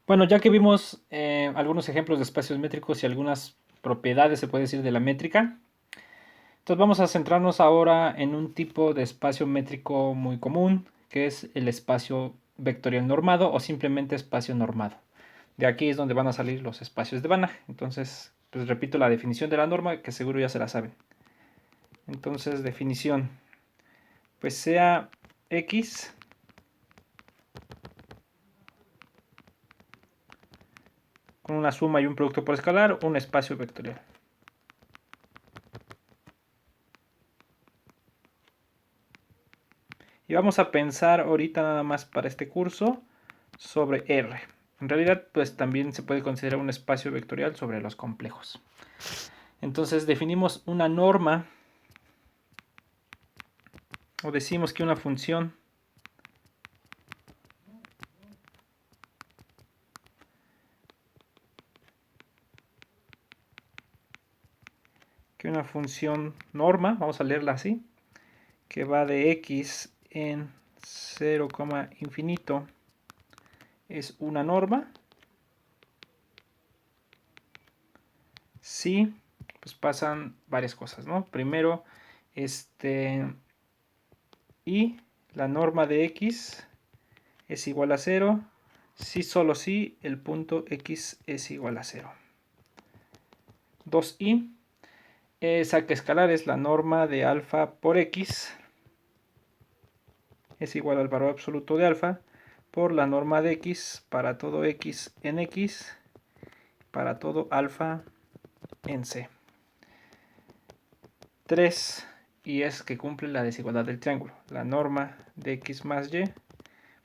Bueno, ya que vimos algunos ejemplos de espacios métricos y algunas propiedades, se puede decir, de la métrica, entonces vamos a centrarnos ahora en un tipo de espacio métrico muy común, que es el espacio vectorial normado o simplemente espacio normado. De aquí es donde van a salir los espacios de Banach. Entonces, pues repito la definición de la norma, que seguro ya se la saben. Entonces, definición, pues sea X con una suma y un producto por escalar, un espacio vectorial. Y vamos a pensar ahorita nada más para este curso sobre R. En realidad, pues también se puede considerar un espacio vectorial sobre los complejos. Entonces definimos una norma o decimos que una función norma, vamos a leerla así, que va de x en 0, infinito, es una norma. Sí, pues pasan varias cosas, ¿no? Primero, y la norma de x es igual a 0 si solo si el punto x es igual a 0. 2i, saca escalar, es la norma de alfa por x es igual al valor absoluto de alfa por la norma de x para todo x en x para todo alfa en c. 3, y es que cumple la desigualdad del triángulo. La norma de x más y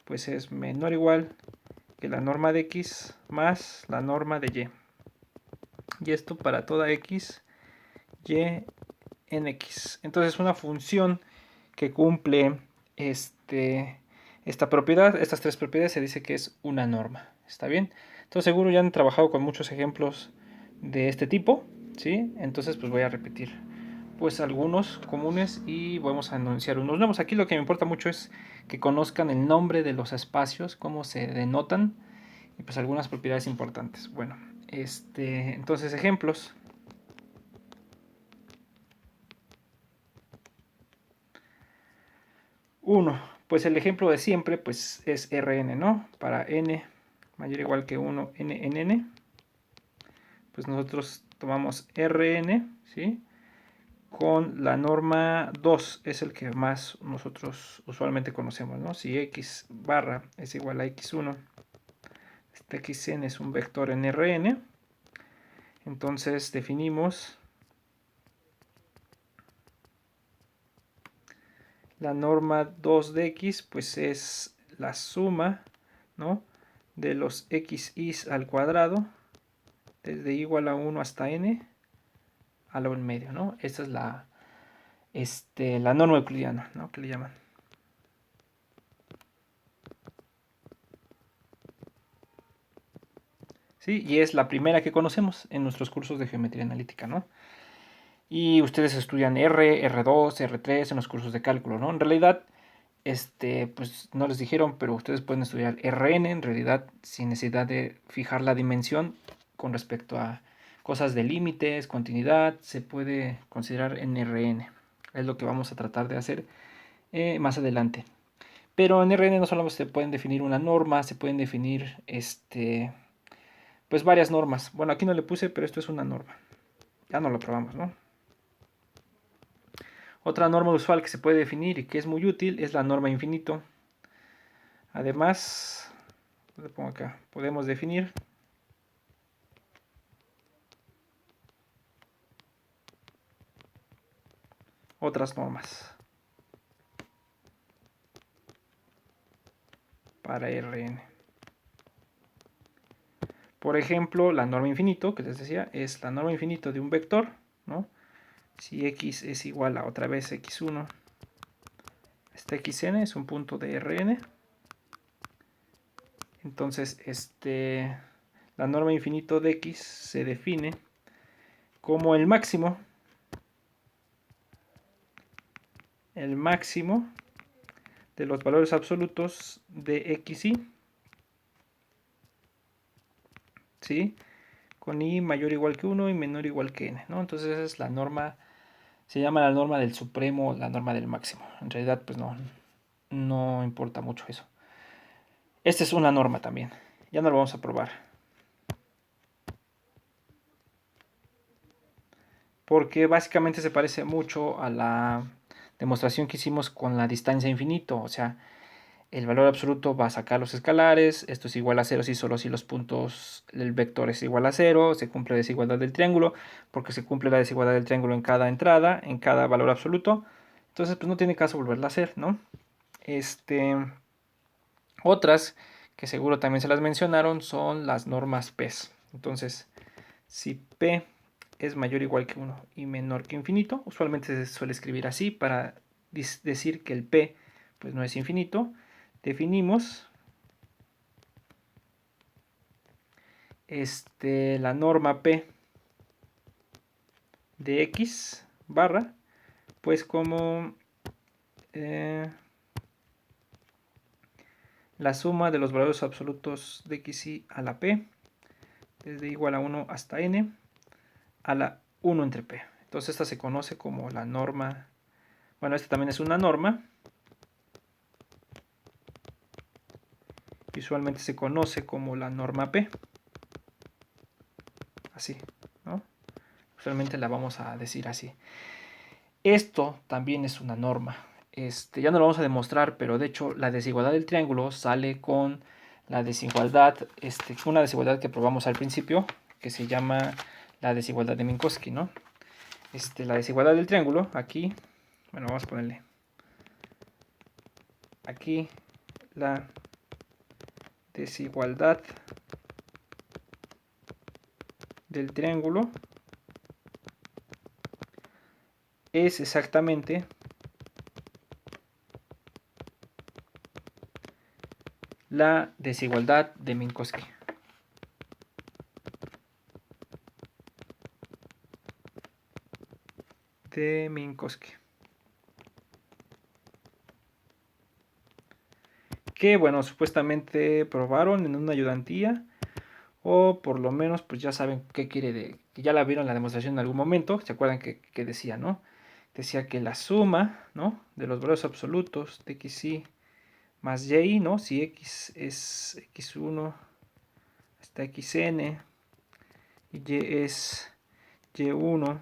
pues es menor o igual que la norma de x más la norma de y. Y esto para toda x, y en x. Entonces una función que cumple esta propiedad, estas tres propiedades, se dice que es una norma. ¿Está bien? Entonces seguro ya han trabajado con muchos ejemplos de este tipo, ¿sí? Entonces pues voy a repetir pues algunos comunes y vamos a anunciar unos nuevos. Aquí lo que me importa mucho es que conozcan el nombre de los espacios, cómo se denotan y pues algunas propiedades importantes. Bueno, entonces ejemplos. 1, pues el ejemplo de siempre pues es Rn, ¿no? Para n mayor o igual que 1, n en n, pues nosotros tomamos Rn, ¿sí? Con la norma 2, es el que más nosotros usualmente conocemos, ¿no? Si x barra es igual a x1, este xn es un vector en Rn, entonces definimos la norma 2 de x, pues es la suma, ¿no? De los xis al cuadrado, desde igual a 1 hasta n, a lo en medio, ¿no? Esta es la norma euclidiana, ¿no? Que le llaman. ¿Sí? Y es la primera que conocemos en nuestros cursos de geometría analítica, ¿no? Y ustedes estudian R, R2, R3 en los cursos de cálculo, ¿no? En realidad, pues no les dijeron, pero ustedes pueden estudiar Rn en realidad sin necesidad de fijar la dimensión con respecto a cosas de límites, continuidad, se puede considerar en Rn. Es lo que vamos a tratar de hacer más adelante. Pero en Rn no solo se pueden definir una norma, se pueden definir pues varias normas. Bueno, aquí no le puse, pero esto es una norma. Ya no lo probamos, ¿no? Otra norma usual que se puede definir y que es muy útil es la norma infinito. Además, le pongo acá, podemos definir otras normas para Rn. Por ejemplo, la norma infinito, que les decía, es la norma infinito de un vector, ¿no? Si x es igual a otra vez x1, este xn es un punto de Rn. Entonces, la norma infinito de x se define como el máximo de los valores absolutos de xy ¿sí? Con i mayor o igual que 1 y menor o igual que n, ¿no? Entonces esa es la norma, se llama la norma del supremo, la norma del máximo. En realidad, pues no importa mucho eso. Esta es una norma también. Ya no lo vamos a probar. Porque básicamente se parece mucho a la demostración que hicimos con la distancia infinito. O sea, el valor absoluto va a sacar los escalares, esto es igual a 0 si solo si los puntos, el vector es igual a 0, se cumple la desigualdad del triángulo, porque se cumple la desigualdad del triángulo en cada entrada, en cada valor absoluto. Entonces, pues no tiene caso volverla a hacer, ¿no? Otras que seguro también se las mencionaron son las normas P. Entonces, si P es mayor o igual que 1 y menor que infinito, usualmente se suele escribir así para decir que el P pues no es infinito. Definimos la norma P de X barra, pues como la suma de los valores absolutos de X y a la P, desde igual a 1 hasta N, a la 1 entre P. Entonces esta se conoce como la norma, bueno, esta también es una norma, visualmente se conoce como la norma P, así, ¿no? Usualmente la vamos a decir así. Esto también es una norma. Ya no lo vamos a demostrar, pero de hecho la desigualdad del triángulo sale con la desigualdad, una desigualdad que probamos al principio, que se llama la desigualdad de Minkowski, ¿no? La desigualdad del triángulo, aquí, bueno, vamos a ponerle aquí la desigualdad del triángulo es exactamente la desigualdad de Minkowski. De Minkowski. Que bueno, supuestamente probaron en una ayudantía, o por lo menos pues ya saben qué quiere que ya la vieron la demostración en algún momento. ¿Se acuerdan que decía, no? Decía que la suma, ¿no?, de los valores absolutos de xy más y, ¿no? Si x es x1 hasta xn y y es y1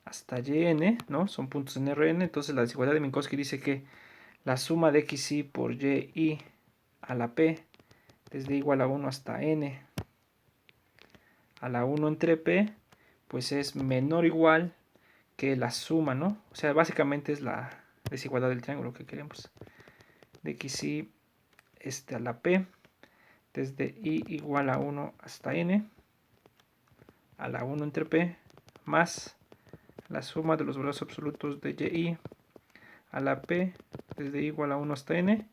hasta yn, ¿no? Son puntos en Rn. Entonces la desigualdad de Minkowski dice que la suma de xy por y a la p desde igual a 1 hasta n a la 1 entre p, pues es menor o igual que la suma, ¿no? O sea, básicamente es la desigualdad del triángulo que queremos. De xy a la p desde i igual a 1 hasta n a la 1 entre p más la suma de los valores absolutos de y a la p desde i igual a 1 hasta n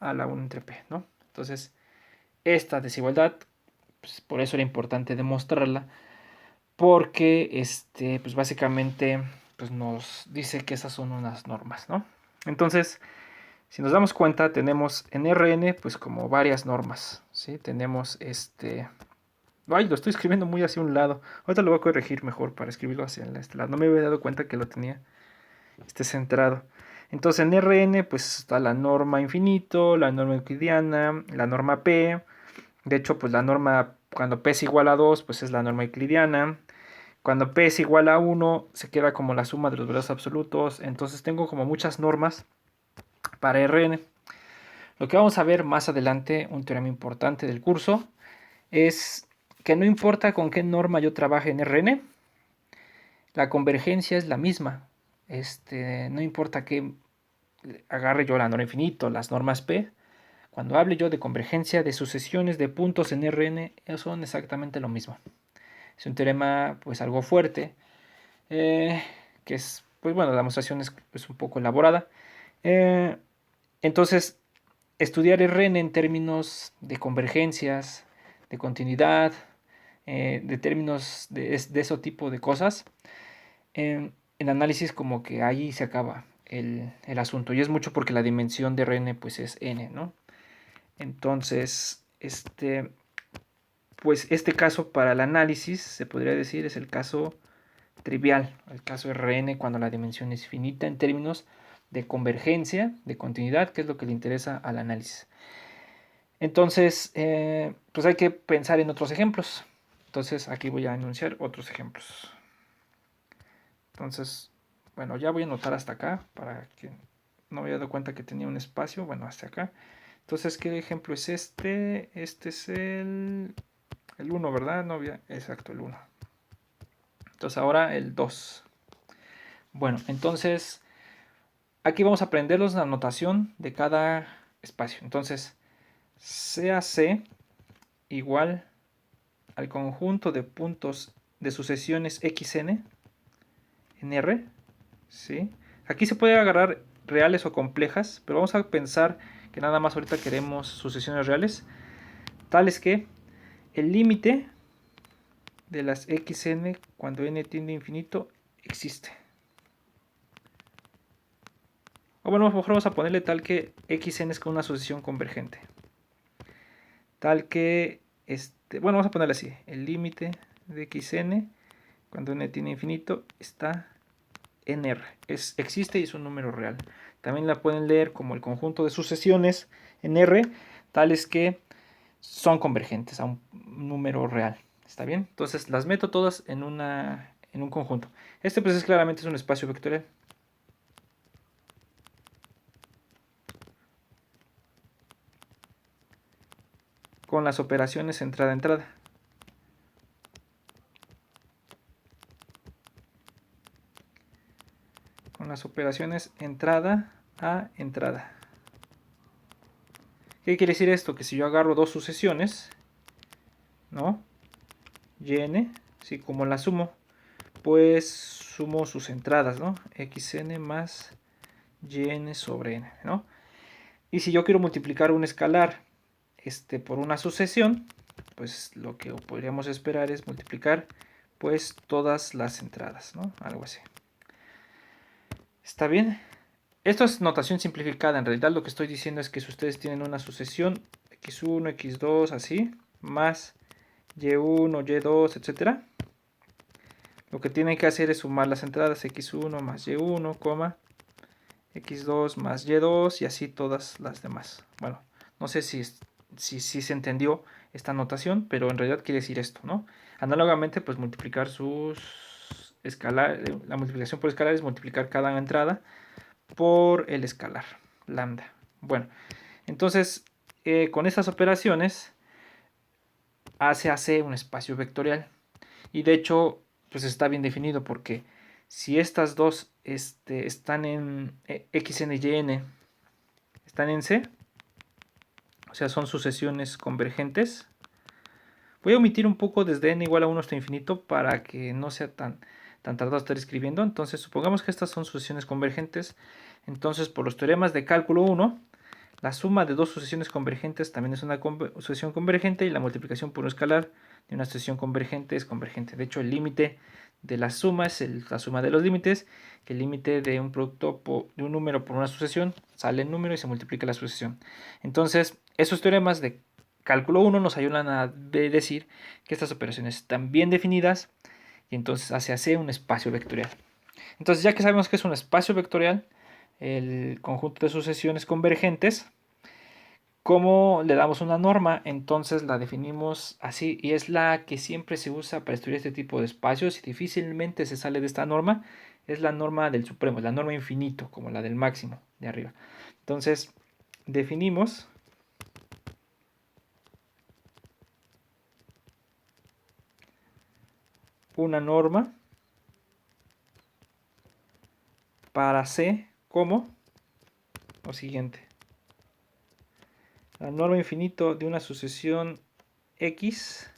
a la 1 entre p, ¿no? Entonces, esta desigualdad, pues, por eso era importante demostrarla, porque pues básicamente pues nos dice que esas son unas normas, ¿no? Entonces, si nos damos cuenta, tenemos en Rn pues como varias normas, ¿sí? Tenemos ay, lo estoy escribiendo muy hacia un lado. Ahorita lo voy a corregir mejor para escribirlo hacia este lado. No me había dado cuenta que lo tenía centrado. Entonces en Rn pues está la norma infinito, la norma euclidiana, la norma P. De hecho, pues la norma cuando P es igual a 2 pues es la norma euclidiana. Cuando P es igual a 1 se queda como la suma de los valores absolutos. Entonces tengo como muchas normas para Rn. Lo que vamos a ver más adelante, un teorema importante del curso, es que no importa con qué norma yo trabaje en Rn, la convergencia es la misma. No importa que agarre yo la norma infinito, las normas P, cuando hable yo de convergencia de sucesiones de puntos en Rn, son exactamente lo mismo. Es un teorema pues algo fuerte, que es, pues bueno, la demostración es un poco elaborada. Entonces, estudiar Rn en términos de convergencias, de continuidad, de términos de ese tipo de cosas, en análisis como que ahí se acaba el asunto. Y es mucho porque la dimensión de Rn pues es n, ¿no? Entonces, pues este caso para el análisis, se podría decir, es el caso trivial, el caso Rn cuando la dimensión es finita en términos de convergencia, de continuidad, que es lo que le interesa al análisis. Entonces, pues hay que pensar en otros ejemplos. Entonces, aquí voy a enunciar otros ejemplos. Entonces, bueno, ya voy a anotar hasta acá para que no me haya dado cuenta que tenía un espacio. Bueno, hasta acá. Entonces, ¿qué ejemplo es este? Este es el 1, ¿verdad? No había, exacto, el 1. Entonces, ahora el 2. Bueno, entonces, aquí vamos a aprenderlos la notación de cada espacio. Entonces, CAC igual al conjunto de puntos de sucesiones xn en R, ¿sí? Aquí se puede agarrar reales o complejas, pero vamos a pensar que nada más ahorita queremos sucesiones reales, tales que el límite de las xn cuando n tiende a infinito existe. O bueno, mejor vamos a ponerle tal que xn es con una sucesión convergente. Tal que, bueno, vamos a ponerle así, el límite de xn cuando n tiende a infinito está en R. Existe y es un número real. También la pueden leer como el conjunto de sucesiones en R, tales que son convergentes a un número real. ¿Está bien? Entonces las meto todas en un conjunto. Este pues claramente es un espacio vectorial. Con las operaciones entrada-entrada. Con las operaciones entrada a entrada. ¿Qué quiere decir esto? Que si yo agarro dos sucesiones, ¿no? yn, ¿sí? Como la sumo, pues sumo sus entradas, ¿no? xn más yn sobre n, ¿no? Y si yo quiero multiplicar un escalar por una sucesión, pues lo que podríamos esperar es multiplicar pues todas las entradas, ¿no? Algo así. ¿Está bien? Esto es notación simplificada. En realidad lo que estoy diciendo es que si ustedes tienen una sucesión x1, x2, así, más y1, y2, etcétera, lo que tienen que hacer es sumar las entradas x1 más y1, x2 más y2 y así todas las demás. Bueno, no sé si se entendió esta notación, pero en realidad quiere decir esto, ¿no? Análogamente, pues multiplicar sus escalar, la multiplicación por escalar es multiplicar cada entrada por el escalar, lambda. Bueno, entonces con estas operaciones hace un espacio vectorial. Y de hecho, pues está bien definido porque si estas dos están en xn y yn, están en C, o sea, son sucesiones convergentes. Voy a omitir un poco desde n igual a 1 hasta infinito para que no sea tan tardado estar escribiendo. Entonces, supongamos que estas son sucesiones convergentes. Entonces, por los teoremas de cálculo 1, la suma de dos sucesiones convergentes también es una sucesión convergente y la multiplicación por un escalar de una sucesión convergente es convergente. De hecho, el límite de la suma es la suma de los límites, que el límite de un producto de un número por una sucesión sale el número y se multiplica la sucesión. Entonces, esos teoremas de cálculo 1 nos ayudan a decir que estas operaciones están bien definidas y entonces hace un espacio vectorial. Entonces, ya que sabemos que es un espacio vectorial, el conjunto de sucesiones convergentes, ¿cómo le damos una norma? Entonces la definimos así y es la que siempre se usa para estudiar este tipo de espacios y difícilmente se sale de esta norma. Es la norma del supremo, la norma infinito, como la del máximo de arriba. Entonces definimos una norma para C como lo siguiente. La norma infinito de una sucesión X,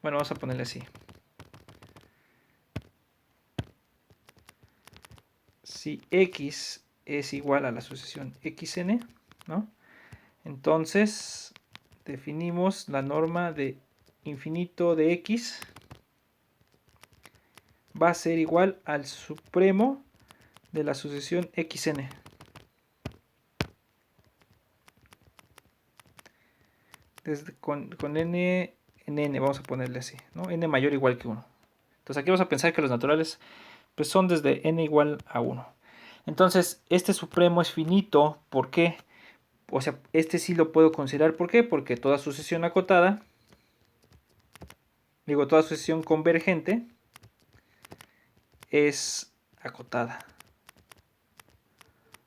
bueno, vamos a ponerle así. Si X es igual a la sucesión xn, ¿no? Entonces definimos la norma de infinito de X va a ser igual al supremo de la sucesión xn. Con n en n, vamos a ponerle así, ¿no? N mayor o igual que 1. Entonces aquí vamos a pensar que los naturales pues, son desde n igual a 1. Entonces este supremo es finito. ¿Por qué? O sea, este sí lo puedo considerar. ¿Por qué? Porque toda sucesión acotada, toda sucesión convergente es acotada,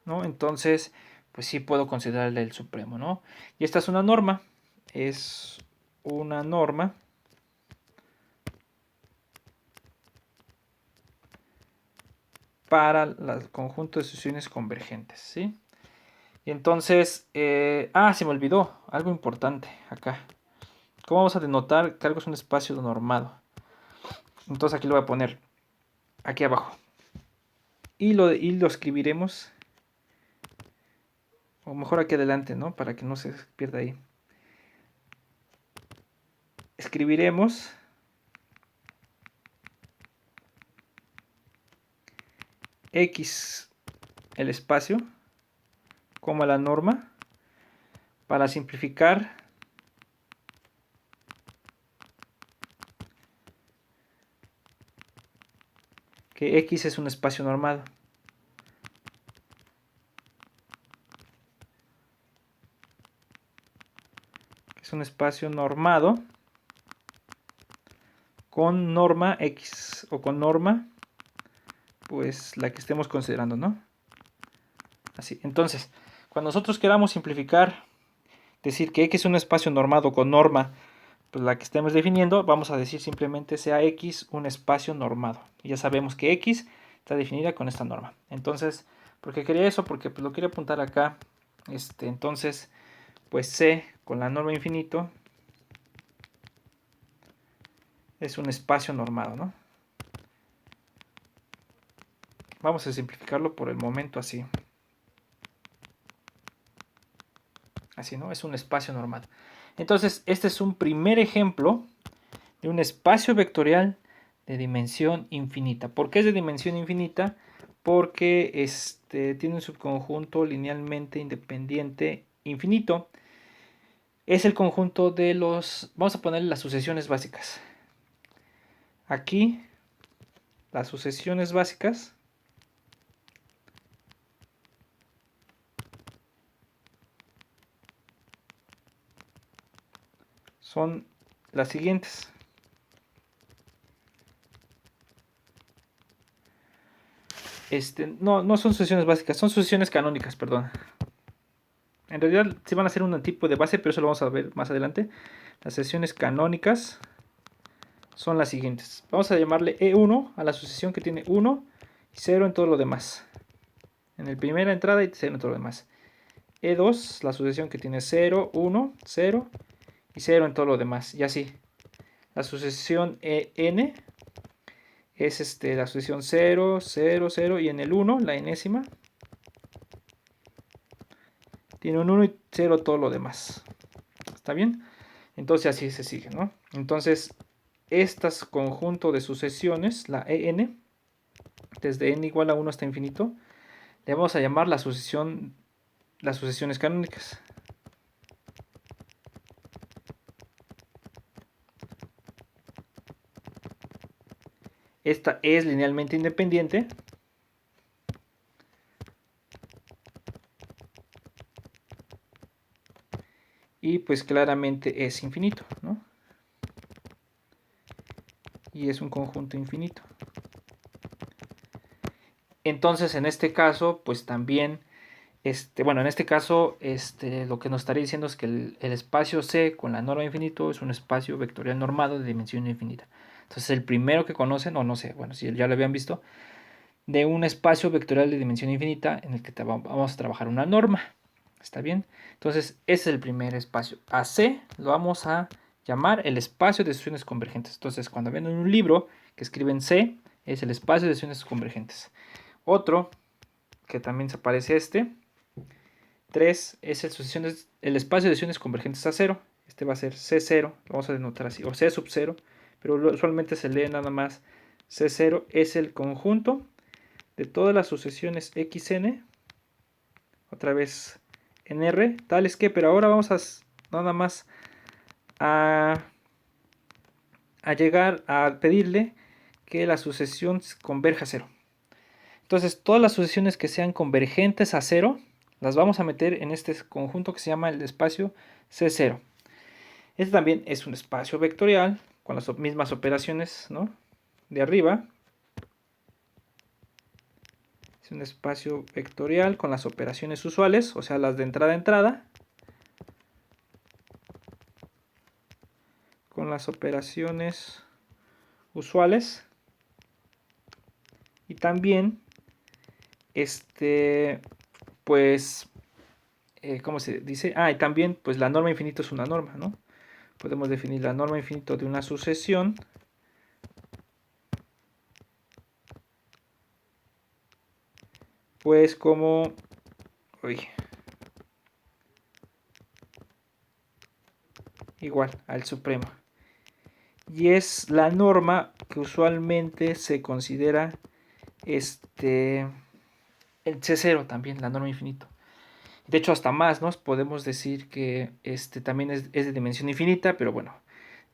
¿no? Entonces, pues sí puedo considerarle el supremo, ¿no? Y esta es una norma. Es una norma para el conjunto de sucesiones convergentes, ¿sí? Y entonces, se me olvidó algo importante acá. ¿Cómo vamos a denotar que algo es un espacio normado? Entonces aquí lo voy a poner aquí abajo. Y lo escribiremos, o mejor aquí adelante, ¿no? Para que no se pierda ahí. Escribiremos X el espacio como la norma para simplificar que X es un espacio normado. Es un espacio normado con norma X o con norma, pues la que estemos considerando, ¿no? Así. Entonces, cuando nosotros queramos simplificar, decir que X es un espacio normado con norma, pues la que estemos definiendo, vamos a decir simplemente sea X un espacio normado. Y ya sabemos que X está definida con esta norma. Entonces, ¿por qué quería eso? Porque pues, lo quería apuntar acá. Entonces, pues C con la norma infinito es un espacio normado, ¿no? Vamos a simplificarlo por el momento así. Así, ¿no? Es un espacio normado. Entonces, este es un primer ejemplo de un espacio vectorial de dimensión infinita. ¿Por qué es de dimensión infinita? Porque tiene un subconjunto linealmente independiente infinito. Es el conjunto de los... Vamos a ponerle las sucesiones básicas. Aquí, las sucesiones básicas son las siguientes. No son sucesiones básicas, son sucesiones canónicas, perdón. En realidad sí van a ser un tipo de base, pero eso lo vamos a ver más adelante. Las sucesiones canónicas son las siguientes. Vamos a llamarle E1 a la sucesión que tiene 1 y 0 en todo lo demás. En la primera entrada y 0 en todo lo demás. E2, la sucesión que tiene 0, 1, 0 y 0 en todo lo demás. Y así. La sucesión EN es la sucesión 0, 0, 0 y en el 1, la enésima, tiene un 1 y 0 todo lo demás. ¿Está bien? Entonces así se sigue, ¿no? Entonces, este conjunto de sucesiones, la EN, desde n igual a 1 hasta infinito, le vamos a llamar las sucesiones canónicas. Esta es linealmente independiente. Y pues claramente es infinito, ¿no? Y es un conjunto infinito. Entonces, en este caso, pues también, bueno, en este caso, lo que nos estaría diciendo es que el espacio C con la norma infinito es un espacio vectorial normado de dimensión infinita. Entonces, el primero que conocen, o no sé, bueno, si ya lo habían visto, de un espacio vectorial de dimensión infinita en el que vamos a trabajar una norma. ¿Está bien? Entonces, ese es el primer espacio. A C lo vamos a llamar el espacio de sucesiones convergentes. Entonces, cuando ven en un libro que escriben C, es el espacio de sucesiones convergentes. Otro, que también se parece a 3, es el espacio de sucesiones convergentes a 0. Este va a ser C0, lo vamos a denotar así, o C sub 0, pero usualmente se lee nada más C0, es el conjunto de todas las sucesiones xn, otra vez en R, tales que, pero ahora vamos a nada más a a llegar a pedirle que la sucesión converja a cero. Entonces, todas las sucesiones que sean convergentes a cero, las vamos a meter en este conjunto que se llama el espacio C0. Este también es un espacio vectorial con las mismas operaciones, ¿no?, de arriba. Es un espacio vectorial con las operaciones usuales, o sea, las de entrada a entrada. Con las operaciones usuales. Y también, pues, ¿cómo se dice? Y también, pues la norma infinito es una norma, ¿no? Podemos definir la norma infinito de una sucesión pues como igual al supremo. Y es la norma que usualmente se considera el C0 también, la norma infinito. De hecho, hasta más, ¿no? Podemos decir que también es de dimensión infinita, pero bueno,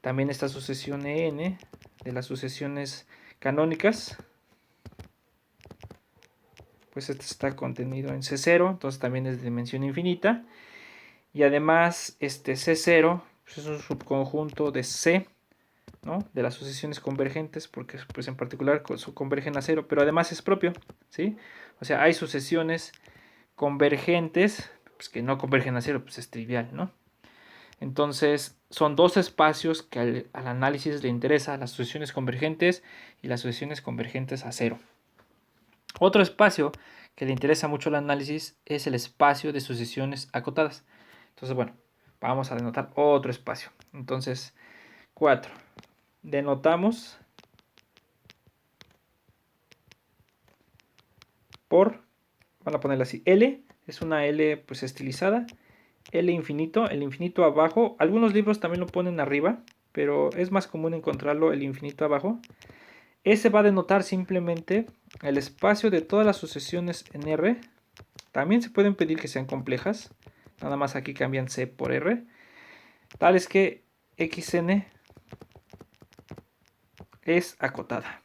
también esta sucesión EN de las sucesiones canónicas, pues este está contenido en C0, entonces también es de dimensión infinita. Y además, C0 pues es un subconjunto de C, ¿no?, de las sucesiones convergentes, porque pues en particular convergen a cero, pero además es propio, ¿sí? O sea, hay sucesiones convergentes pues que no convergen a cero, pues es trivial, ¿no? Entonces, son dos espacios que al análisis le interesa, las sucesiones convergentes y las sucesiones convergentes a cero. Otro espacio que le interesa mucho al análisis es el espacio de sucesiones acotadas. Entonces, bueno, vamos a denotar otro espacio. Entonces, 4. Denotamos por, van a ponerla así, L, es una L pues estilizada, L infinito, el infinito abajo, algunos libros también lo ponen arriba, pero es más común encontrarlo el infinito abajo. Ese va a denotar simplemente el espacio de todas las sucesiones en R. También se pueden pedir que sean complejas, nada más aquí cambian C por R, tales que xn es acotada.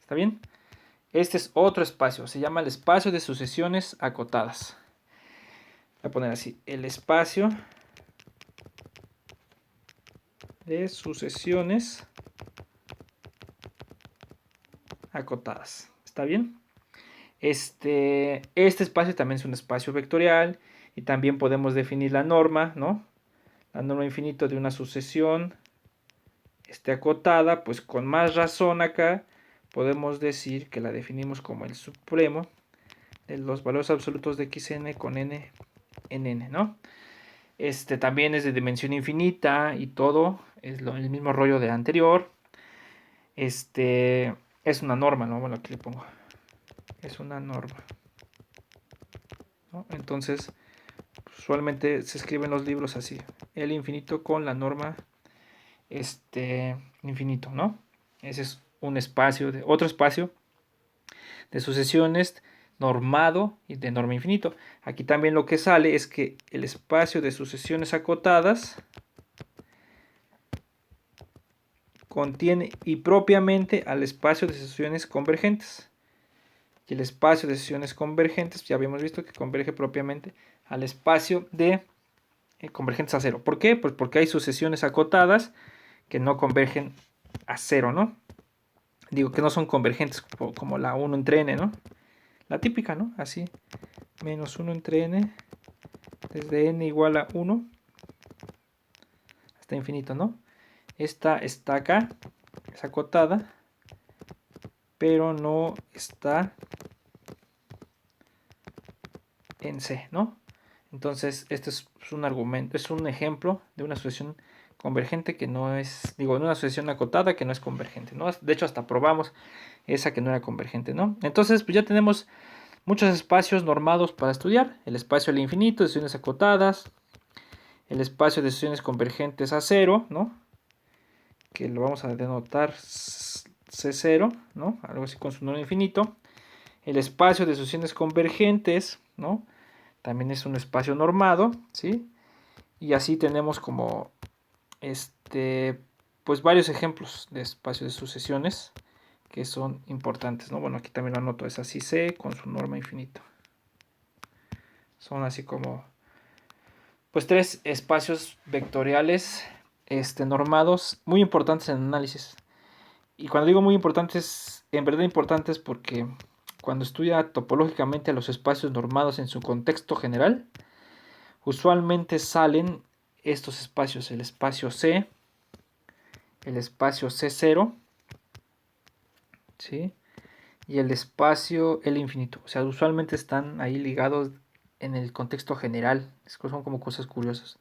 ¿Está bien? Este es otro espacio, se llama el espacio de sucesiones acotadas. Voy a poner así, el espacio de sucesiones acotadas. ¿Está bien? Este espacio también es un espacio vectorial y también podemos definir la norma, ¿no? La norma infinito de una sucesión acotada, pues con más razón acá podemos decir que la definimos como el supremo de los valores absolutos de xn con n en n, ¿no? También es de dimensión infinita y todo, es el mismo rollo de anterior. Es una norma, ¿no? Bueno, aquí le pongo. Es una norma, ¿no? Entonces, usualmente se escriben los libros así. El infinito con la norma infinito, ¿no? Ese es un espacio, otro espacio de sucesiones normado y de norma infinito. Aquí también lo que sale es que el espacio de sucesiones acotadas contiene y propiamente al espacio de sucesiones convergentes. Y el espacio de sucesiones convergentes, ya habíamos visto que converge propiamente al espacio de convergentes a cero. ¿Por qué? Pues porque hay sucesiones acotadas que no convergen a cero, ¿no? Digo que no son convergentes como la 1 entre n, ¿no? La típica, ¿no? Así, menos 1 entre n, desde n igual a 1 hasta infinito, ¿no? Esta está acá, es acotada, pero no está en C, ¿no? Entonces, este es un argumento, es un ejemplo de una sucesión convergente que no es, de una sucesión acotada que no es convergente, ¿no? De hecho, hasta probamos esa que no era convergente, ¿no? Entonces, pues ya tenemos muchos espacios normados para estudiar: el espacio al infinito, de sucesiones acotadas, el espacio de sucesiones convergentes a cero, ¿no?, que lo vamos a denotar C0, ¿no?, algo así con su número infinito, el espacio de sucesiones convergentes, ¿no?, también es un espacio normado, ¿sí? Y así tenemos como pues varios ejemplos de espacios de sucesiones que son importantes, ¿no? Bueno, aquí también lo anoto, es así C con su norma infinito. Son así como pues 3 espacios vectoriales normados muy importantes en análisis. Y cuando digo muy importantes, en verdad importantes porque cuando estudia topológicamente a los espacios normados en su contexto general, usualmente salen estos espacios, el espacio C, el espacio C0, ¿sí? Y el espacio L infinito. O sea, usualmente están ahí ligados en el contexto general. Son como cosas curiosas.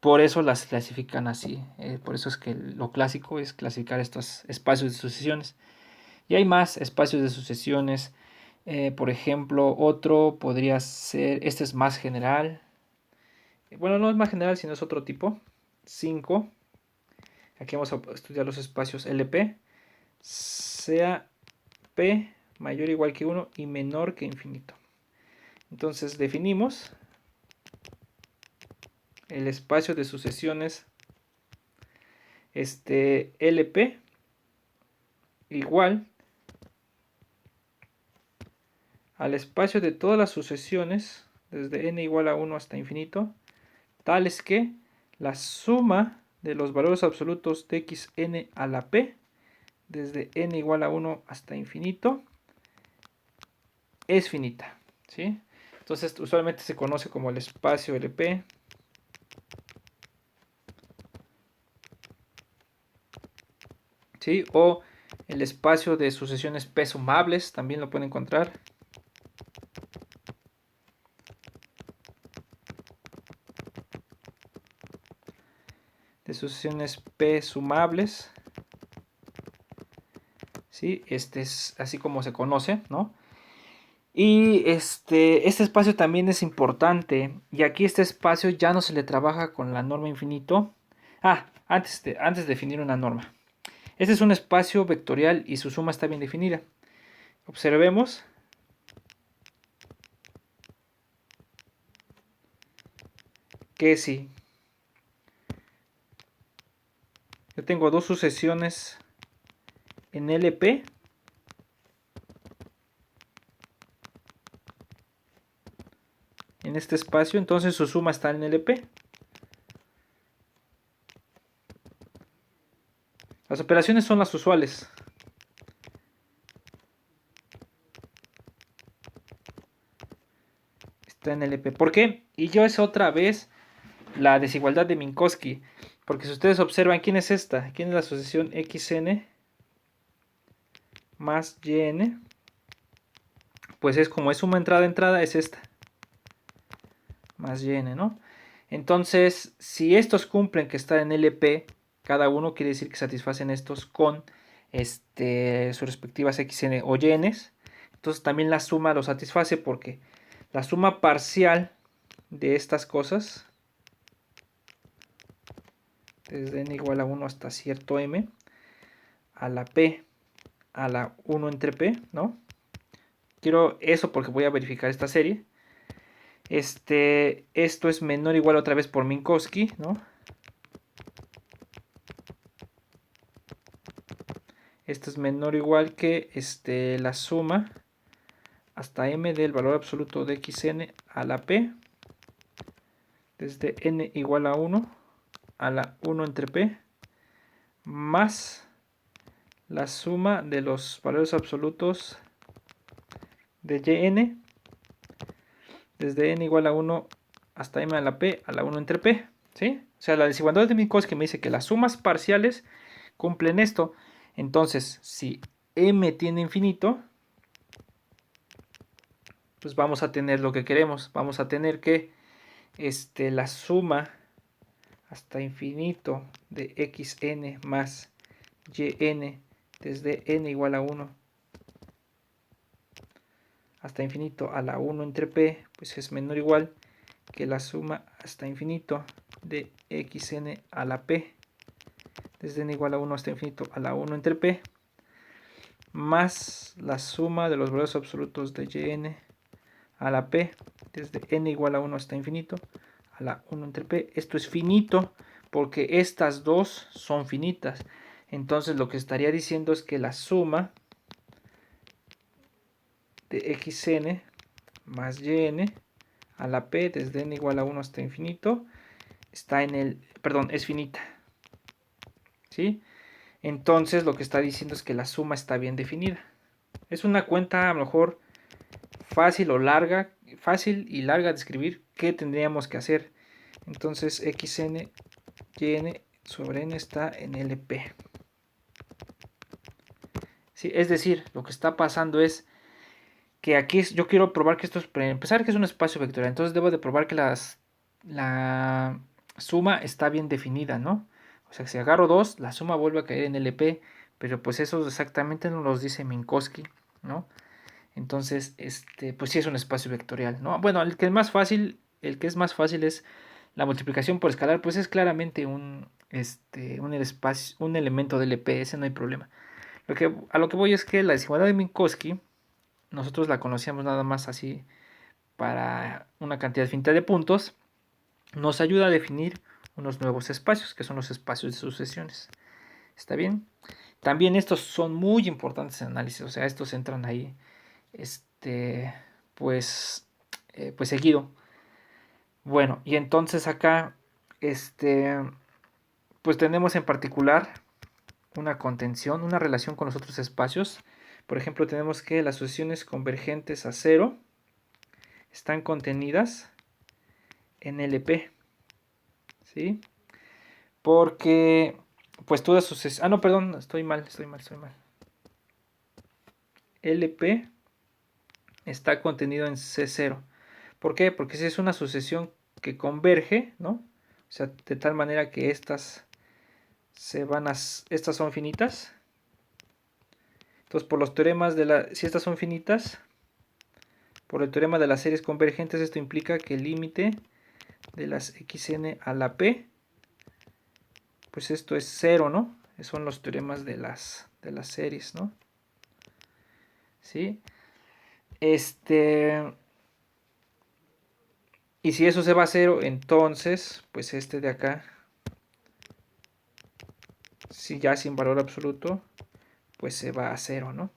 Por eso las clasifican así. Por eso es que lo clásico es clasificar estos espacios de sucesiones. Y hay más espacios de sucesiones. Por ejemplo, otro podría ser, este es más general. Bueno, no es más general, sino es otro tipo. 5. Aquí vamos a estudiar los espacios LP. Sea P mayor o igual que 1 y menor que infinito. Entonces definimos el espacio de sucesiones LP igual al espacio de todas las sucesiones desde n igual a 1 hasta infinito, tales que la suma de los valores absolutos de xn a la p desde n igual a 1 hasta infinito es finita, ¿sí? Entonces usualmente se conoce como el espacio LP. ¿Sí? O el espacio de sucesiones P sumables, también lo pueden encontrar. De sucesiones P sumables. ¿Sí? Este es así como se conoce, ¿no? Y este espacio también es importante. Y aquí este espacio ya no se le trabaja con la norma infinito. Antes de definir una norma. Este es un espacio vectorial y su suma está bien definida. Observemos. Que si yo tengo dos sucesiones en LP, en este espacio, entonces su suma está en LP. Las operaciones son las usuales. Está en LP. ¿Por qué? Y yo es otra vez la desigualdad de Minkowski. Porque si ustedes observan, ¿quién es esta? ¿Quién es la sucesión xn más yn? Pues es como es suma entrada, es esta. Más yn, ¿no? Entonces, si estos cumplen que está en LP, cada uno quiere decir que satisfacen estos con sus respectivas xn o yns. Entonces también la suma lo satisface porque la suma parcial de estas cosas, desde n igual a 1 hasta cierto m, a la p, a la 1 entre p, ¿no? Quiero eso porque voy a verificar esta serie. Esto es menor o igual otra vez por Minkowski, ¿no? Esto es menor o igual que la suma hasta m del valor absoluto de xn a la p desde n igual a 1 a la 1 entre p más la suma de los valores absolutos de yn desde n igual a 1 hasta m a la p a la 1 entre p, ¿sí? O sea, la desigualdad de Minkowski me dice que las sumas parciales cumplen esto. Entonces, si m tiene infinito, pues vamos a tener lo que queremos. Vamos a tener que la suma hasta infinito de xn más yn desde n igual a 1 hasta infinito a la 1 entre p, pues es menor o igual que la suma hasta infinito de xn a la p desde n igual a 1 hasta infinito a la 1 entre p más la suma de los valores absolutos de yn a la P, desde n igual a 1 hasta infinito, a la 1 entre P. Esto es finito porque estas dos son finitas. Entonces lo que estaría diciendo es que la suma de xn más yn a la P desde n igual a 1 hasta infinito está en el, perdón, es finita. ¿Sí? Entonces lo que está diciendo es que la suma está bien definida. Es una cuenta a lo mejor fácil o larga, fácil y larga de escribir. ¿Qué tendríamos que hacer? Entonces xn yn sobre n está en LP. ¿Sí? Es decir, lo que está pasando es que aquí yo quiero probar que esto es, para empezar, que es un espacio vectorial. Entonces debo de probar que la suma está bien definida, ¿no? O sea, que si agarro 2, la suma vuelve a caer en LP, pero pues eso exactamente no los dice Minkowski, ¿no? Entonces, pues sí es un espacio vectorial, ¿no? Bueno, el que es más fácil es la multiplicación por escalar, pues es claramente un elemento de LP, ese no hay problema. A lo que voy es que la desigualdad de Minkowski, nosotros la conocíamos nada más así para una cantidad finita de puntos, nos ayuda a definir unos nuevos espacios, que son los espacios de sucesiones. ¿Está bien? También estos son muy importantes en análisis, o sea, estos entran ahí, pues seguido. Bueno, y entonces acá, pues tenemos en particular una contención, una relación con los otros espacios. Por ejemplo, tenemos que las sucesiones convergentes a 0 están contenidas en LP, ¿sí? Porque, pues todas sucesiones... Ah, no, perdón, estoy mal. LP está contenido en C0. ¿Por qué? Porque si es una sucesión que converge, ¿no? O sea, de tal manera que estas son finitas. Entonces, por los teoremas si estas son finitas, por el teorema de las series convergentes, esto implica que el límite de las xn a la p, pues esto es 0, ¿no? Son los teoremas de las series, ¿no? ¿Sí? Y si eso se va a 0, entonces, pues este de acá, si ya sin valor absoluto, pues se va a 0, ¿no?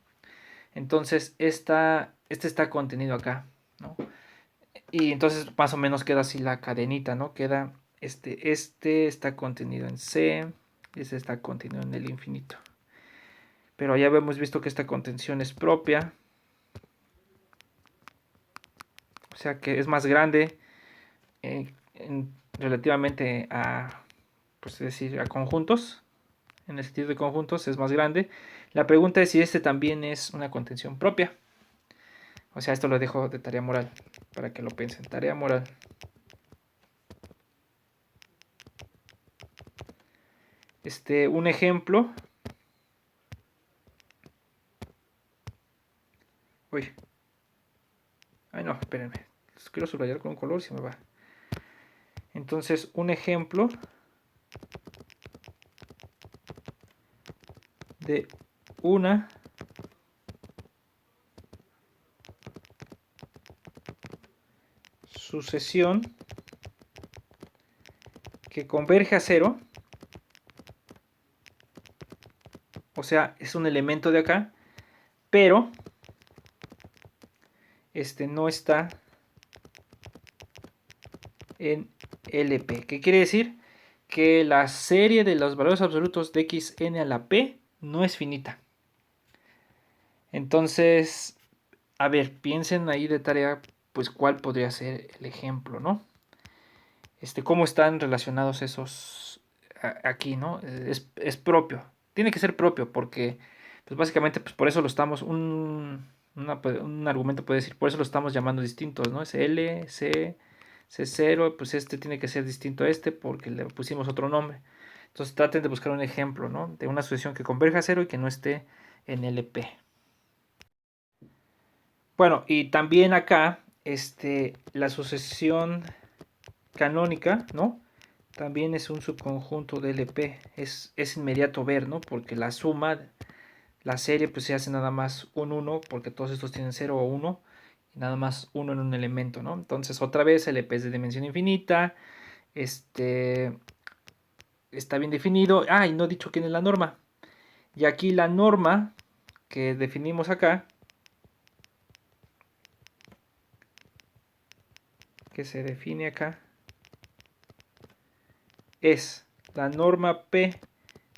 Entonces, este está contenido acá, ¿no? Y entonces más o menos queda así la cadenita, ¿no? Queda este está contenido en C, este está contenido en el infinito. Pero ya hemos visto que esta contención es propia, o sea que es más grande relativamente a, pues es decir, a conjuntos. En el sentido de conjuntos es más grande. La pregunta es si este también es una contención propia. O sea, esto lo dejo de tarea moral para que lo piensen. Tarea moral. Un ejemplo. Uy. Ay, no, espérenme. Quiero subrayar con un color y se me va. Entonces, un ejemplo de una sucesión que converge a 0. O sea, es un elemento de acá, pero no está en LP. ¿Qué quiere decir? Que la serie de los valores absolutos de xn a la p no es finita. Entonces, a ver, piensen ahí de tarea, pues cuál podría ser el ejemplo, ¿no? Cómo están relacionados esos aquí, ¿no? Es propio. Tiene que ser propio porque, pues básicamente, pues por eso lo estamos, un argumento puede decir, por eso lo estamos llamando distintos, ¿no? Es L, C, C0, pues tiene que ser distinto a porque le pusimos otro nombre. Entonces traten de buscar un ejemplo, ¿no? De una sucesión que converja a 0 y que no esté en LP. Bueno, y también acá, la sucesión canónica, ¿no? También es un subconjunto de LP. Es inmediato ver, ¿no? Porque la suma, la serie, pues se hace nada más un 1, porque todos estos tienen 0 o 1. y nada más uno en un elemento, ¿no? Entonces otra vez el EP es de dimensión infinita, está bien definido. Y no he dicho quién es la norma. Y aquí la norma que definimos acá, que se define acá, es la norma P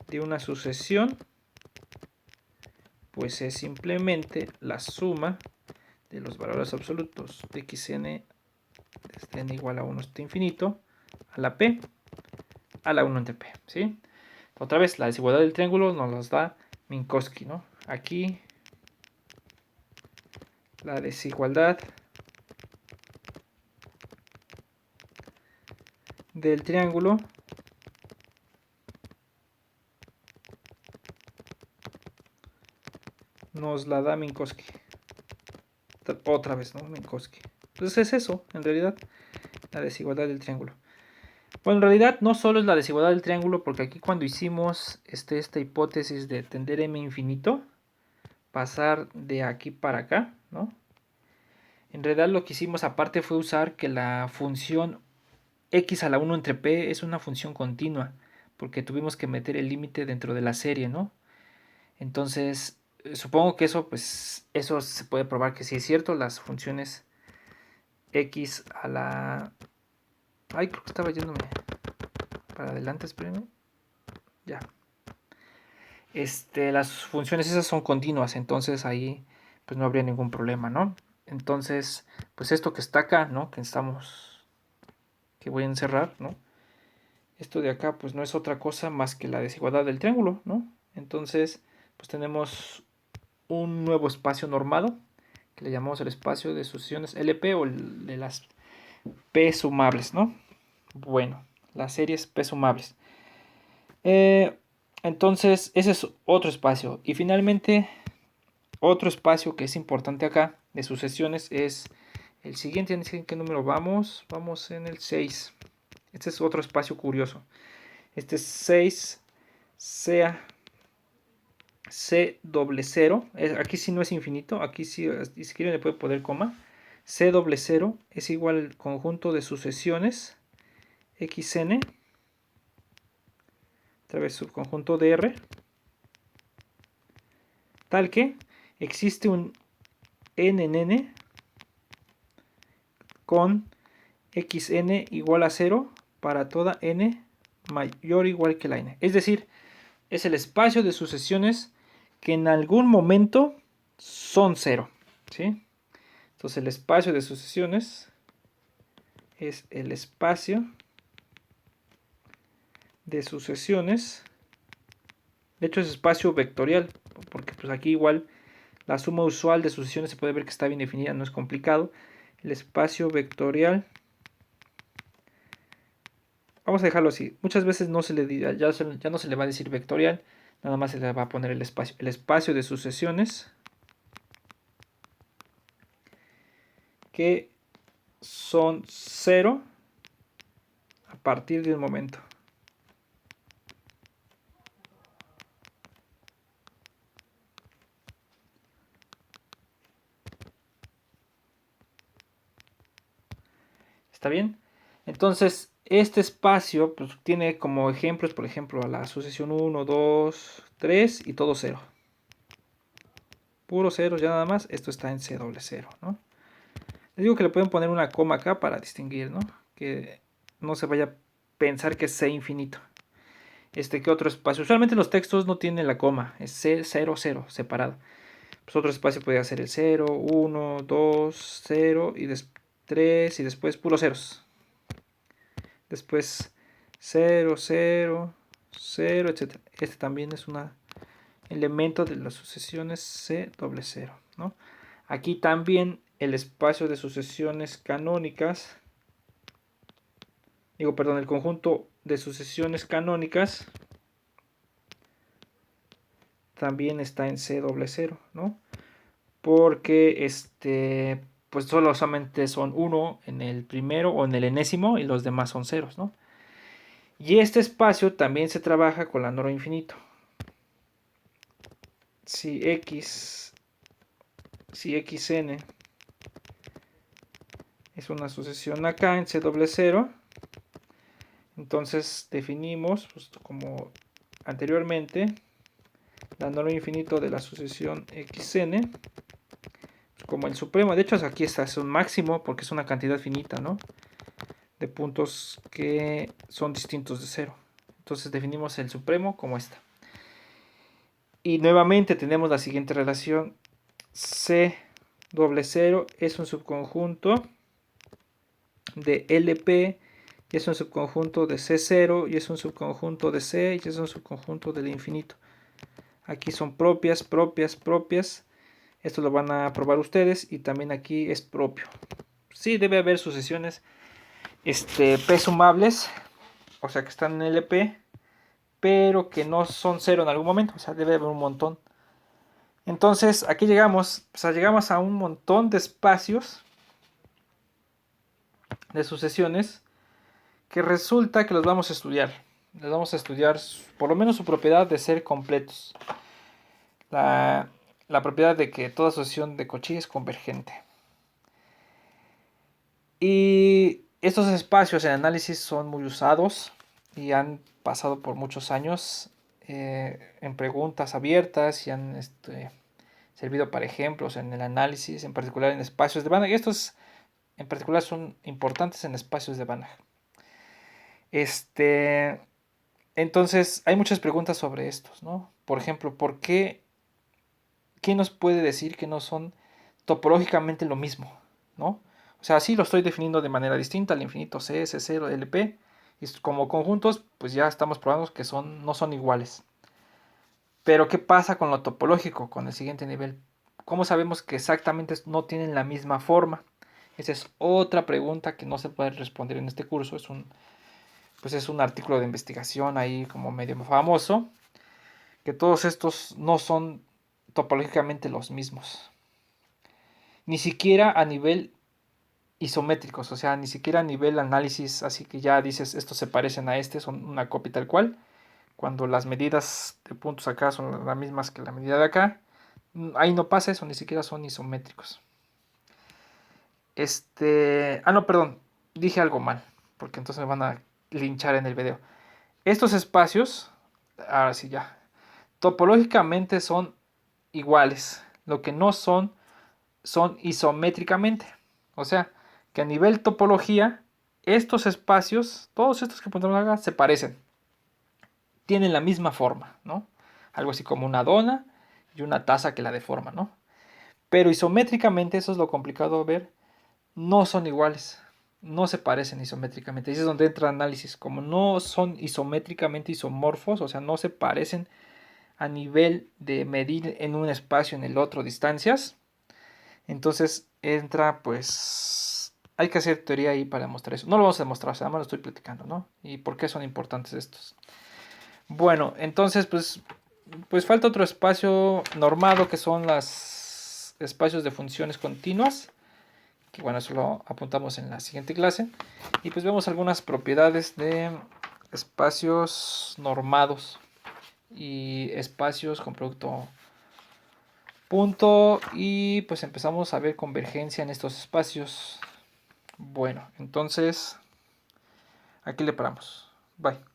de una sucesión, pues es simplemente la suma de los valores absolutos de xn desde n igual a 1 hasta infinito a la P a la 1 entre P, ¿sí? Otra vez, la desigualdad del triángulo nos las da Minkowski, ¿no? Aquí la desigualdad del triángulo nos la da Minkowski. Otra vez, ¿no? Minkowski. Entonces es eso, en realidad, la desigualdad del triángulo. Bueno, en realidad no solo es la desigualdad del triángulo, porque aquí cuando hicimos esta hipótesis de tender m infinito, pasar de aquí para acá, ¿no? En realidad lo que hicimos aparte fue usar que la función x a la 1 entre p es una función continua, porque tuvimos que meter el límite dentro de la serie, ¿no? Entonces, supongo que eso, pues, eso se puede probar que sí es cierto, las funciones x a la... Ay, creo que estaba yéndome para adelante, espérenme. Ya. Las funciones esas son continuas, entonces ahí pues no habría ningún problema, ¿no? Entonces, pues esto que está acá, ¿no? Que voy a encerrar, ¿no? Esto de acá pues no es otra cosa más que la desigualdad del triángulo, ¿no? Entonces, pues tenemos un nuevo espacio normado, que le llamamos el espacio de sucesiones LP o el de las P sumables, ¿no? Bueno, las series P sumables. Entonces, ese es otro espacio. Y finalmente, otro espacio que es importante acá de sucesiones es el siguiente. ¿En qué número vamos? Vamos en el 6. Este es otro espacio curioso. Este es 6 sea C doble 0. Aquí sí no es infinito. Aquí sí, si quieren le puede poner coma. C doble 0 es igual al conjunto de sucesiones xn. Otra vez subconjunto de R. Tal que existe un n en n con xn igual a 0 para toda n mayor o igual que la n. Es decir, es el espacio de sucesiones que en algún momento son 0. ¿Sí? Entonces el espacio de sucesiones es el espacio de sucesiones. De hecho es espacio vectorial, porque pues aquí igual la suma usual de sucesiones se puede ver que está bien definida, no es complicado. El espacio vectorial, vamos a dejarlo así. Muchas veces no se le dirá, ya no se le va a decir vectorial, nada más se le va a poner el espacio de sucesiones que son 0 a partir de un momento. ¿Está bien? Entonces, este espacio pues, tiene como ejemplos, por ejemplo, a la sucesión 1, 2, 3 y todo 0. Puro ceros ya nada más. Esto está en C doble 0, ¿no? Les digo que le pueden poner una coma acá para distinguir, ¿no? Que no se vaya a pensar que es C infinito. ¿Qué otro espacio? Usualmente los textos no tienen la coma. Es C, 0, 0, separado. Pues otro espacio podría ser el 0, 1, 2, 0 y 3 y después puros ceros. Después 0, 0, 0, etc. Este también es un elemento de las sucesiones C doble 0, ¿no? Aquí también el espacio de sucesiones canónicas, el conjunto de sucesiones canónicas también está en C doble 0, ¿no? Porque pues solamente son 1 en el primero o en el enésimo y los demás son ceros, ¿no? Y este espacio también se trabaja con la norma infinito. Si xn es una sucesión acá en C00. Entonces definimos, pues, como anteriormente, la norma infinito de la sucesión xn como el supremo. De hecho, aquí está, es un máximo porque es una cantidad finita, ¿no? De puntos que son distintos de 0. Entonces definimos el supremo como esta. Y nuevamente tenemos la siguiente relación. C00 es un subconjunto de LP, y es un subconjunto de C0, y es un subconjunto de C, y es un subconjunto del infinito. Aquí son propias. Esto lo van a probar ustedes, y también aquí es propio. Sí, debe haber sucesiones P sumables, o sea que están en LP, pero que no son 0 en algún momento, o sea, debe haber un montón. Entonces, aquí llegamos, o sea, llegamos a un montón de espacios de sucesiones que resulta que los vamos a estudiar. Les vamos a estudiar por lo menos su propiedad de ser completos. La propiedad de que toda sucesión de Cauchy es convergente. Y estos espacios en análisis son muy usados y han pasado por muchos años en preguntas abiertas y han servido para ejemplos en el análisis, en particular en espacios de Banach. Estos en particular son importantes en espacios de Banach. Entonces, hay muchas preguntas sobre estos, ¿no? Por ejemplo, ¿qué nos puede decir que no son topológicamente lo mismo, ¿no? O sea, sí lo estoy definiendo de manera distinta, el infinito C, C0, LP, y como conjuntos, pues ya estamos probando que no son iguales. Pero, ¿qué pasa con lo topológico, con el siguiente nivel? ¿Cómo sabemos que exactamente no tienen la misma forma? Esa es otra pregunta que no se puede responder en este curso. Es un artículo de investigación ahí como medio famoso, que todos estos no son topológicamente los mismos. Ni siquiera a nivel isométricos, o sea, ni siquiera a nivel análisis, así que ya dices, estos se parecen a son una copia tal cual, cuando las medidas de puntos acá son las mismas que la medida de acá, ahí no pasa eso, ni siquiera son isométricos. No, perdón, dije algo mal, porque entonces me van a linchar en el video. Estos espacios, ahora sí ya, topológicamente son iguales, lo que no son isométricamente. O sea, que a nivel topología, estos espacios, todos estos que ponemos acá, se parecen. Tienen la misma forma, ¿no? Algo así como una dona y una taza que la deforma, ¿no? Pero isométricamente, eso es lo complicado de ver, no son iguales. No se parecen isométricamente. Y es donde entra el análisis. Como no son isométricamente isomorfos, o sea, no se parecen a nivel de medir en un espacio en el otro distancias, entonces entra, pues, hay que hacer teoría ahí para demostrar eso. No lo vamos a demostrar, o sea, nada más lo estoy platicando, ¿no? Y por qué son importantes estos. Bueno, entonces, pues falta otro espacio normado que son los espacios de funciones continuas. Que bueno, eso lo apuntamos en la siguiente clase. Y pues vemos algunas propiedades de espacios normados y espacios con producto punto, y pues empezamos a ver convergencia en estos espacios. Bueno, entonces aquí le paramos. Bye.